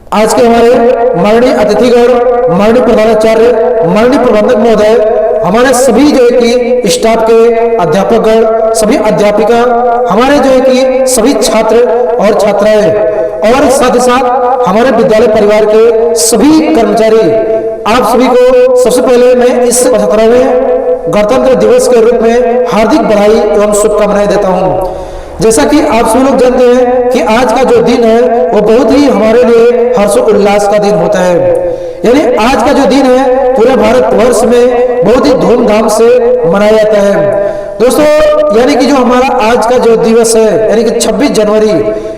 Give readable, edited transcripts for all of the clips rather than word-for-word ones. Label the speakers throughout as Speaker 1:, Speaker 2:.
Speaker 1: आज के हमारे माननीय अतिथिगण, माननीय प्रधानाचार्य, माननीय प्रबंधक महोदय, हमारे सभी जो है कि स्टाफ के अध्यापकगण, सभी अध्यापिका, हमारे जो है कि सभी छात्र और छात्राएं, और साथ ही साथ हमारे विद्यालय परिवार के सभी कर्मचारी, आप सभी को सबसे पहले मैं इस 75वें गणतंत्र दिवस के रूप में हार्दिक बधाई एवं शुभकामनाएं देता हूं। जैसा कि आप सभी लोग जानते हैं कि आज का जो दिन है वो बहुत ही हमारे लिए हर्षोल्लास का दिन होता है। यानी आज का जो दिन है पूरे भारतवर्ष में बहुत ही धूमधाम से मनाया जाता है। दोस्तों, यानी कि जो हमारा आज का जो दिवस है यानी कि 26 जनवरी,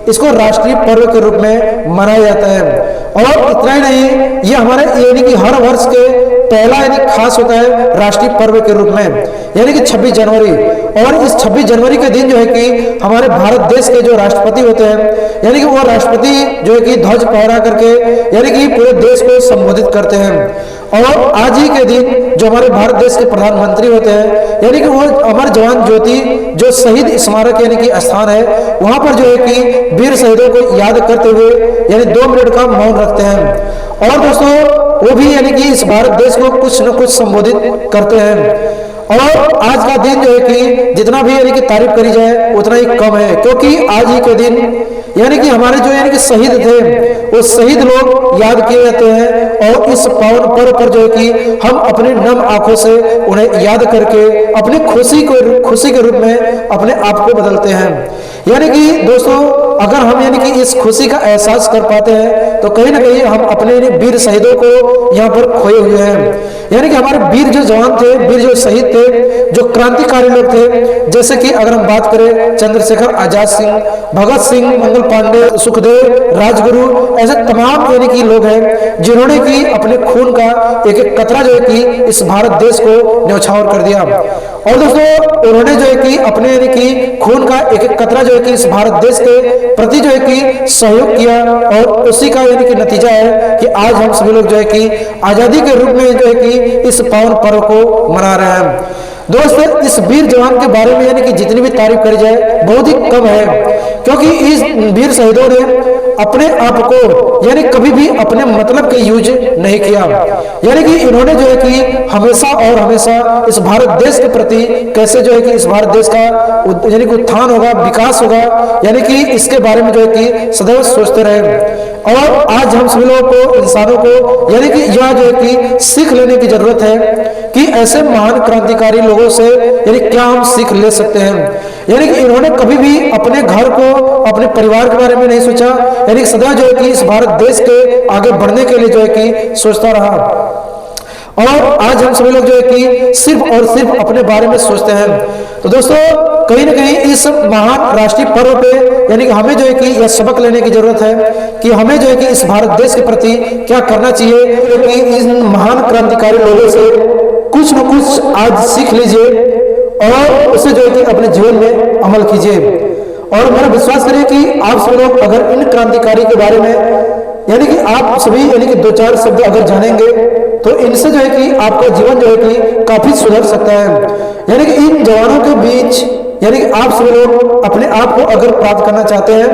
Speaker 1: इसको राष्ट्रीय पर्व के रूप में मनाया जाता है। और इतना ही नहीं, ये हमारे यानी कि हर वर्ष के पहला यानी खास होता है राष्ट्रीय पर्व के रूप में, यानी कि 26 जनवरी। और इस 26 जनवरी के दिन जो है कि हमारे भारत देश के जो राष्ट्रपति होते हैं, यानी कि वो राष्ट्रपति जो है कि ध्वज फहरा करके यानी कि पूरे देश को संबोधित करते हैं। और आज ही के दिन जो हमारे भारत देश के प्रधानमंत्री होते हैं, यानी कि वो अमर जवान ज्योति जो शहीद स्मारक यानी कि स्थान है, वहां पर जो है कि वीर शहीदों को याद करते हुए यानी 2 मिनट का मौन रखते हैं। और दोस्तों, वो भी यानी कि इस भारत देश को कुछ न कुछ संबोधित करते हैं। और आज का दिन जो है कि जितना भी यानी कि तारीफ करी जाए उतना ही कम है, क्योंकि आज ही के दिन यानी कि हमारे जो यानी कि शहीद थे, वो शहीद लोग याद किए जाते हैं। और इस पावन पर्व पर जो है कि हम अपनी नम आंखों से उन्हें याद करके अपनी खुशी के रूप में अपने आप को बदलते हैं। यानी कि दोस्तों, अगर हम यानी कि इस खुशी का एहसास कर पाते हैं तो कहीं ना कहीं हम अपने वीर शहीदों को यहाँ पर खोए हुए हैं। यानी कि हमारे वीर जो जवान थे, वीर जो शहीद थे, जो क्रांतिकारी लोग थे, जैसे कि अगर हम बात करें चंद्रशेखर आजाद सिंह, भगत सिंह, मंगल पांडे, सुखदेव, राजगुरु, ऐसे तमाम यानी कि लोग हैं जिन्होंने कि अपने खून का एक एक कतरा जो है कि इस भारत देश को न्यौछावर कर दिया। और दोस्तों, उन्होंने जो है कि अपने यानी कि खून का एक एक कतरा जो है कि इस भारत देश के प्रति जो है कि सहयोग किया। और उसी का यानी कि नतीजा है कि आज हम सभी लोग जो है कि आजादी के रूप में जो है कि इस पावन पर्व को मना रहे हैं। दोस्तों, इस वीर जवान के बारे में यानी कि जितनी भी तारीफ करी जाए बहुत ही कम है, क्योंकि इस वीर शहीदों ने अपने आप को यानी कभी भी अपने मतलब के यूज नहीं किया। यानी कि इन्होंने जो है कि हमेशा और हमेशा इस भारत देश के प्रति कैसे जो है कि इस भारत देश का यानी कि उत्थान होगा, विकास होगा, यानी कि इसके बारे में जो है कि सदैव सोचते रहे। और आज हम सभी लोगों को, इंसानों को यानी कि यह जो है कि सीख लेने की जरूरत है कि ऐसे महान क्रांतिकारी लोगों से यानी क्या हम सीख ले सकते हैं। यानी कि इन्होंने कभी भी अपने घर को, अपने परिवार के बारे में नहीं सोचा, यानी सदा जो है कि इस भारत देश के आगे बढ़ने के लिए जो है कि सोचता रहा। और आज हम सभी लोग जो है कि सिर्फ और सिर्फ अपने बारे में सोचते हैं। तो दोस्तों, कहीं ना कहीं इस महान राष्ट्रीय पर्व पे यानी कि हमें जो है कि यह सबक लेने की जरूरत है कि हमें जो है कि इस भारत देश के प्रति क्या करना चाहिए, क्योंकि इन महान क्रांतिकारी लोगों से कुछ न कुछ आज सीख लीजिए और उसे जो है कि अपने जीवन में अमल कीजिए। और मेरा विश्वास करिए कि आप सब लोग अगर इन क्रांतिकारी के बारे में यानी कि आप सभी यानी कि 2-4 शब्द अगर जानेंगे तो इनसे जो है कि आपका जीवन जो है कि काफी सुधर सकता है। यानी कि इन जवानों के बीच यानी कि आप सभी लोग अपने आप को अगर प्राप्त करना चाहते हैं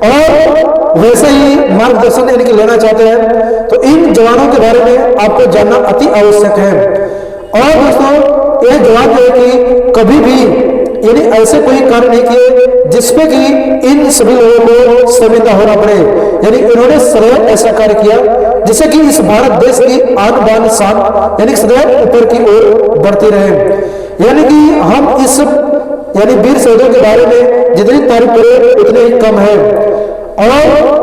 Speaker 1: और वैसे ही मार्गदर्शन यानी कि लेना चाहते हैं तो इन जवानों के बारे में आपको जानना अति आवश्यक है। और दोस्तों, यह जवान जो है कि कभी भी यानी ऐसे कोई कार्य नहीं किए जिसपे कि इन सभी लोगों को शर्मिंदा होना पड़े। यानी इन्होंने सदैव ऐसा कार्य किया जिससे कि इस भारत देश की आन बान शान यानी सदैव ऊपर की ओर बढ़ती रहे। यानी कि हम इस यानी वीर शहीदों के बारे में जितनी तारीफ करें उतने ही कम है। और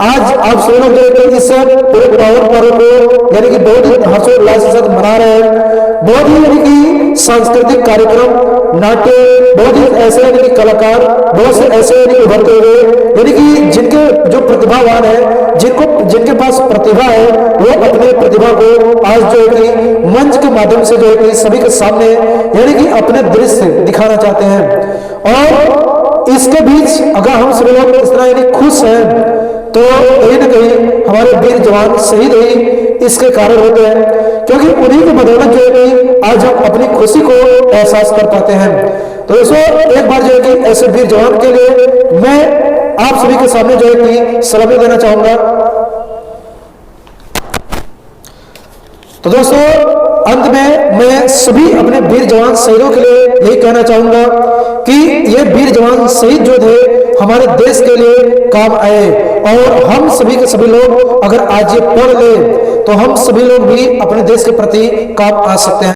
Speaker 1: आज आप सभी लोग जो है इस पूरे पावन पर्व को यानी कि बहुत ही हर्षोल्लास के साथ मना रहे हैं। बहुत ही यानी कि सांस्कृतिक कार्यक्रम, नाट्य, बहुत ही ऐसे यानी कि कलाकार, बहुत से ऐसे यानी कि उभरते हुए यानी कि जिनके जो प्रतिभावान है, जिनके पास प्रतिभा है, वो अपने प्रतिभा को आज जो है कि मंच के माध्यम से जो है कि सभी के सामने यानी कि अपने दृश्य दिखाना चाहते हैं। और इसके बीच अगर हम सभी लोग इस तरह यानी खुश हैं तो कहीं ना कहीं हमारे वीर जवान शहीद ही इसके कारण होते हैं, क्योंकि उन्हीं की बदौलत जो है कि आज हम अपनी खुशी को एहसास कर पाते हैं। तो दोस्तों, एक बार जो है कि ऐसे वीर जवान के लिए मैं आप सभी के सामने जो है कि सलामी देना चाहूंगा। तो दोस्तों अंत में मैं सभी अपने वीर जवान शहीदों के लिए यही कहना चाहूंगा कि ये वीर जवान शहीद जो थे हमारे देश के लिए काम आए, और हम सभी के सभी लोग अगर आज ये पढ़ ले तो हम सभी लोग भी अपने देश के प्रति काम आ सकते हैं।